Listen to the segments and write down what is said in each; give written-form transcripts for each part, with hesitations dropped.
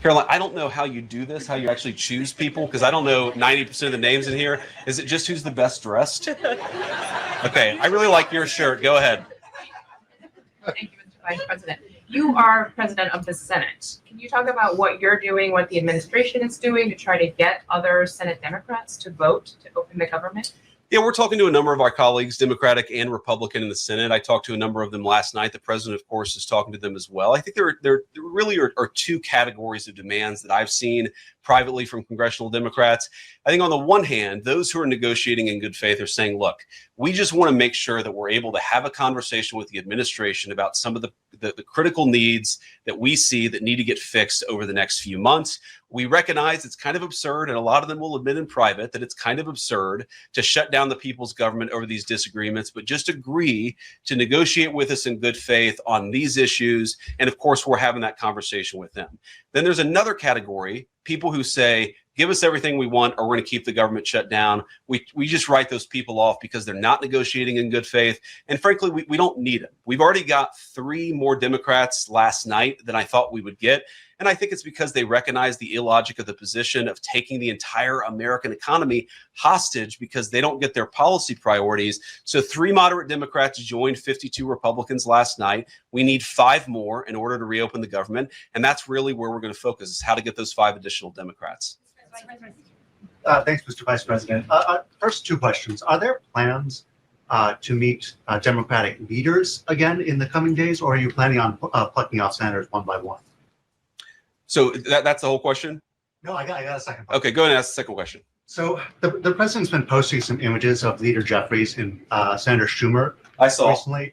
Caroline, I don't know how you do this, how you actually choose people, because I don't know 90% of the names in here. Is it just who's the best dressed? Okay, I really like your shirt. Go ahead. Thank you, Mr. Vice President. You are president of the Senate. Can you talk about what you're doing, what the administration is doing to try to get other Senate Democrats to vote to open the government? Yeah, we're talking to a number of our colleagues, Democratic and Republican in the Senate. I talked to a number of them last night. The president, of course, is talking to them as well. I think there really are two categories of demands that I've seen privately from congressional Democrats. I think on the one hand, those who are negotiating in good faith are saying, look, we just want to make sure that we're able to have a conversation with the administration about some of the critical needs that we see that need to get fixed over the next few months. We recognize it's kind of absurd, and a lot of them will admit in private that it's kind of absurd to shut down the people's government over these disagreements, but just agree to negotiate with us in good faith on these issues. And of course, we're having that conversation with them. Then there's another category, people who say, give us everything we want or we're going to keep the government shut down. We just write those people off because they're not negotiating in good faith. And frankly, we don't need them. We've already got 3 more Democrats last night than I thought we would get. And I think it's because they recognize the illogic of the position of taking the entire American economy hostage because they don't get their policy priorities. So 3 moderate Democrats joined 52 Republicans last night. We need 5 more in order to reopen the government. And that's really where we're going to focus, is how to get those 5 additional Democrats. Thanks, Mr. Vice President. First 2 questions. Are there plans to meet Democratic leaders again in the coming days, or are you planning on plucking off senators one by one? So that's the whole question? No, I got a second part. Okay, go ahead and ask the second question. So the president's been posting some images of Leader Jeffries and Senator Schumer. I saw. Recently.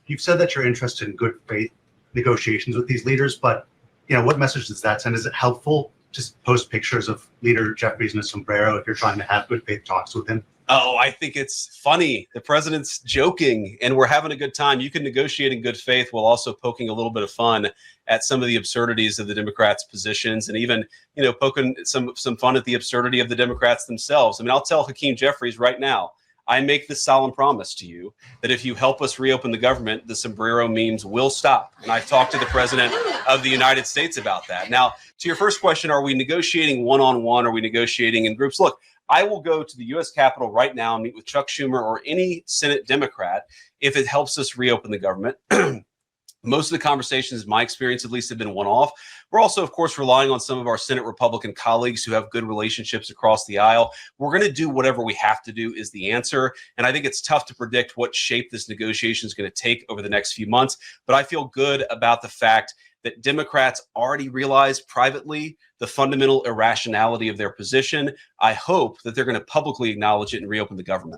You've said that you're interested in good faith negotiations with these leaders, but what message does that send? Is it helpful to post pictures of Leader Jeffries in a sombrero if you're trying to have good faith talks with him? Oh, I think it's funny. The president's joking and we're having a good time. You can negotiate in good faith while also poking a little bit of fun at some of the absurdities of the Democrats' positions, and even, poking some fun at the absurdity of the Democrats themselves. I mean, I'll tell Hakeem Jeffries right now, I make this solemn promise to you that if you help us reopen the government, the sombrero memes will stop. And I've talked to the president of the United States about that. Now, to your first question, are we negotiating one-on-one? Are we negotiating in groups? Look, I will go to the U.S. Capitol right now and meet with Chuck Schumer or any Senate Democrat if it helps us reopen the government. Most of the conversations, in my experience at least, have been one-off. We're also, of course, relying on some of our Senate Republican colleagues who have good relationships across the aisle. We're going to do whatever we have to do is the answer. And I think it's tough to predict what shape this negotiation is going to take over the next few months. But I feel good about the fact that Democrats already realize privately the fundamental irrationality of their position. I hope that they're going to publicly acknowledge it and reopen the government.